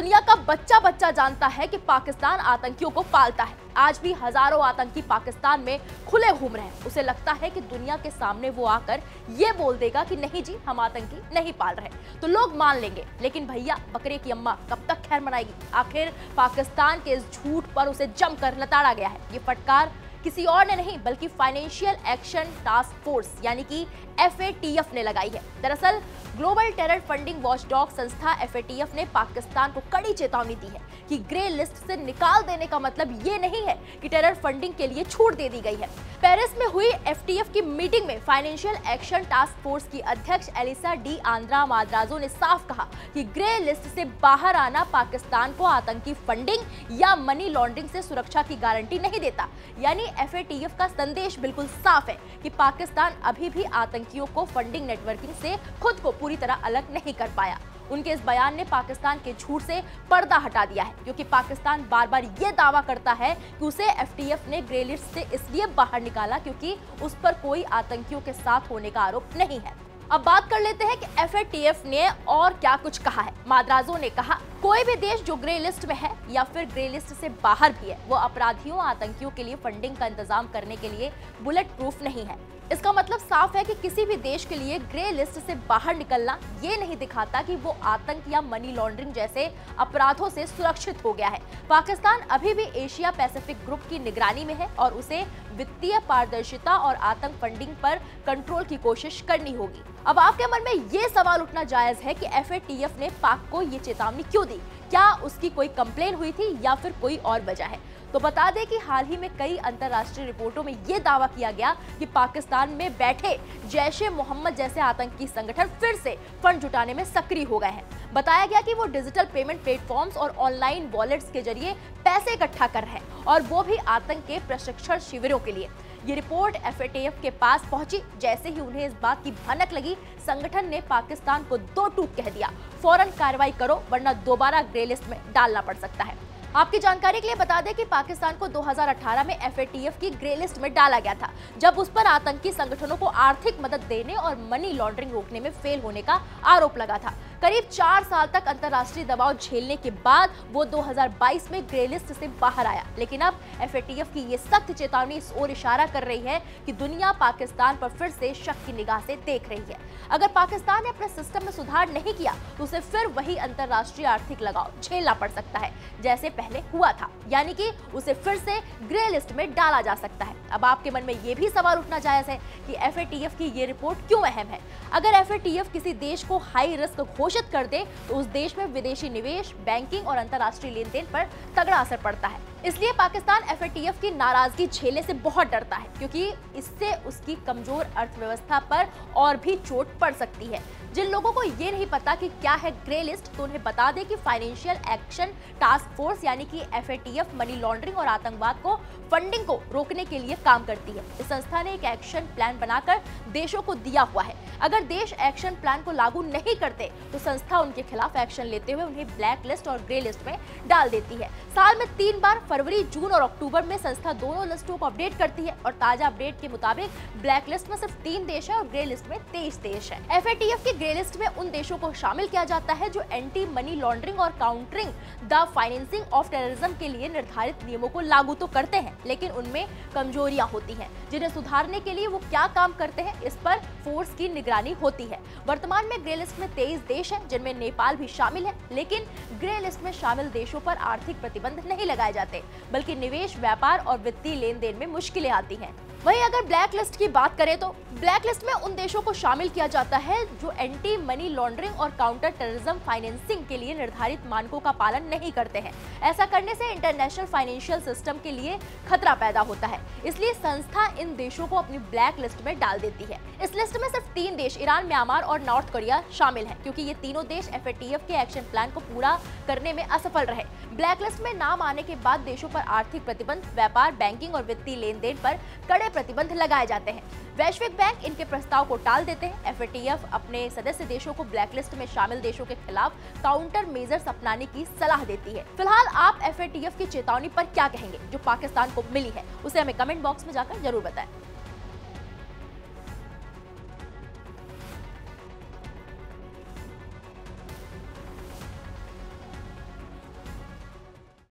दुनिया का बच्चा बच्चा जानता है कि पाकिस्तान आतंकियों को पालता है। आज भी हजारों आतंकी पाकिस्तान में खुले घूम रहे हैं। उसे लगता है कि दुनिया के सामने वो आकर ये बोल देगा कि नहीं जी, हम आतंकी नहीं पाल रहे, तो लोग मान लेंगे। लेकिन भैया, बकरे की अम्मा कब तक खैर मनाएगी? आखिर पाकिस्तान के इस झूठ पर उसे जमकर लताड़ा गया है। ये फटकार किसी और ने नहीं बल्कि फाइनेंशियल एक्शन टास्क फोर्स यानी कि FATF ने लगाई है। दरअसल ग्लोबल टेरर फंडिंग वॉचडॉग संस्था FATF ने पाकिस्तान को कड़ी चेतावनी दी है कि ग्रे लिस्ट से निकाल देने का मतलब ये नहीं है कि टेरर फंडिंग के लिए छूट दे दी गई है। पेरिस में हुई FATF की मीटिंग में फाइनेंशियल एक्शन टास्क फोर्स की अध्यक्ष एलिसा डी आंद्रा माद्राजो ने साफ कहा कि ग्रे लिस्ट से बाहर आना पाकिस्तान को आतंकी फंडिंग या मनी लॉन्ड्रिंग से सुरक्षा की गारंटी नहीं देता। यानी FATF का संदेश बिल्कुल साफ है कि पाकिस्तान अभी भी आतंकियों को फंडिंग नेटवर्किंग से खुद को पूरी तरह अलग नहीं कर पाया। उनके इस बयान ने पाकिस्तान के झूठ से पर्दा हटा दिया है, क्योंकि पाकिस्तान बार बार ये दावा करता है कि उसे FATF ने ग्रे लिस्ट से इसलिए बाहर निकाला क्योंकि उस पर कोई आतंकियों के साथ होने का आरोप नहीं है। अब बात कर लेते हैं कि FATF ने और क्या कुछ कहा है। माद्राजो ने कहा, कोई भी देश जो ग्रे लिस्ट में है या फिर ग्रे लिस्ट से बाहर भी है, वो अपराधियों आतंकियों के लिए फंडिंग का इंतजाम करने के लिए बुलेट प्रूफ नहीं है। इसका मतलब साफ है कि किसी भी देश के लिए ग्रे लिस्ट से बाहर निकलना ये नहीं दिखाता कि वो आतंक या मनी लॉन्ड्रिंग जैसे अपराधों से सुरक्षित हो गया है। पाकिस्तान अभी भी एशिया पैसिफिक ग्रुप की निगरानी में है और उसे वित्तीय पारदर्शिता और आतंक फंडिंग पर कंट्रोल की कोशिश करनी होगी। अब आपके मन में ये सवाल उठना जायज है कि FATF ने पाक को ये चेतावनी क्यों दी? क्या उसकी कोई कंप्लेन हुई थी या फिर कोई और वजह है? तो बता दें कि हाल ही में कई अंतर्राष्ट्रीय रिपोर्टों में यह दावा किया गया कि पाकिस्तान में बैठे जैश-ए-मोहम्मद जैसे आतंकी संगठन फिर से फंड जुटाने में सक्रिय हो गए हैं। बताया गया कि वो डिजिटल पेमेंट प्लेटफॉर्म्स और ऑनलाइन वॉलेट्स के जरिए पैसे इकट्ठा कर रहे हैं, और वो भी आतंक के प्रशिक्षण शिविरों के लिए। ये रिपोर्ट FATF के पास पहुंची। जैसे ही उन्हें इस बात की भनक लगी, संगठन ने पाकिस्तान को दो टूक कह दिया, फौरन कार्रवाई करो वरना दोबारा ग्रे लिस्ट में डालना पड़ सकता है। आपकी जानकारी के लिए बता दें कि पाकिस्तान को 2018 में FATF की ग्रे लिस्ट में डाला गया था, जब उस पर आतंकी संगठनों को आर्थिक मदद देने और मनी लॉन्ड्रिंग रोकने में फेल होने का आरोप लगा था। करीब 4 साल तक अंतर्राष्ट्रीय दबाव झेलने के बाद वो 2022 में ग्रे लिस्ट से बाहर आया। लेकिन अब FATF की ये सख्त चेतावनी इस ओर इशारा कर रही है कि दुनिया पाकिस्तान पर फिर से शक की निगाह से देख रही है। अगर पाकिस्तान ने अपने सिस्टम में सुधार नहीं किया तो उसे फिर वही अंतर्राष्ट्रीय आर्थिक लगाव झेलना पड़ सकता है जैसे पहले हुआ था, यानी कि उसे फिर से ग्रे लिस्ट में डाला जा सकता है। अब आपके मन में ये भी सवाल उठना जायज है कि FATF की ये रिपोर्ट क्यों अहम है। अगर FATF किसी देश को हाई रिस्क घोषित कर दे तो उस देश में विदेशी निवेश, बैंकिंग और अंतर्राष्ट्रीय लेन देन पर तगड़ा असर पड़ता है। इसलिए पाकिस्तान FATF की नाराजगी झेलने से बहुत डरता है, क्योंकि इससे उसकी कमजोर अर्थव्यवस्था पर और भी चोट पड़ सकती है। जिन लोगों को ये नहीं पता कि क्या है ग्रे लिस्ट, तो उन्हें बता दें कि फाइनेंशियल एक्शन टास्क फोर्स यानी कि FATF मनी लॉन्ड्रिंग और आतंकवाद को फंडिंग को रोकने के लिए काम करती है। इस संस्था ने एक एक्शन प्लान बनाकर देशों को दिया हुआ है। अगर देश एक्शन प्लान को लागू नहीं करते तो संस्था उनके खिलाफ एक्शन लेते हुए उन्हें ब्लैक लिस्ट और ग्रे लिस्ट में डाल देती है। साल में 3 बार फरवरी, जून और अक्टूबर में संस्था दोनों लिस्टों को अपडेट करती है, और ताजा अपडेट के मुताबिक ब्लैक लिस्ट में सिर्फ 3 देश है और ग्रे लिस्ट में 23 देश है। FATF की ग्रे लिस्ट में उन देशों को शामिल किया जाता है जो एंटी मनी लॉन्ड्रिंग और countering the financing of terrorism के लिए निर्धारित नियमों को लागू तो करते हैं, लेकिन उनमें कमजोरियां होती हैं, जिन्हें सुधारने के लिए वो क्या काम करते हैं इस पर फोर्स की निगरानी होती है। वर्तमान में ग्रे लिस्ट में 23 देश हैं, जिनमें नेपाल भी शामिल है, लेकिन ग्रे लिस्ट में शामिल देशों पर आर्थिक प्रतिबंध नहीं लगाए जाते, बल्कि निवेश, व्यापार और वित्तीय लेन देन में मुश्किलें आती हैं। वहीं अगर ब्लैक लिस्ट की बात करें तो ब्लैक लिस्ट में उन देशों को शामिल किया जाता है जो एंटी मनी लॉन्ड्रिंग और काउंटर टेररिज्म फाइनेंसिंग के लिए निर्धारित मानकों का पालन नहीं करते हैं। ऐसा करने से इंटरनेशनल फाइनेंशियल सिस्टम के लिए खतरा पैदा होता है, इसलिए संस्था इन देशों को अपनी ब्लैक लिस्ट में डाल देती है। इस लिस्ट में सिर्फ 3 देश ईरान, म्यांमार और नॉर्थ कोरिया शामिल हैं, क्योंकि ये तीनों देश FATF के एक्शन प्लान को पूरा करने में असफल रहे। ब्लैक लिस्ट में नाम आने के बाद देशों पर आर्थिक प्रतिबंध, व्यापार, बैंकिंग और वित्तीय लेन देन पर कड़े प्रतिबंध लगाए जाते हैं। वैश्विक बैंक इनके प्रस्ताव को टाल देते हैं। FATF अपने सदस्य देशों को ब्लैकलिस्ट में शामिल देशों के खिलाफ काउंटर मेजर्स अपनाने की सलाह देती है। फिलहाल आप FATF की चेतावनी पर क्या कहेंगे जो पाकिस्तान को मिली है, उसे हमें कमेंट बॉक्स में जाकर जरूर बताएं।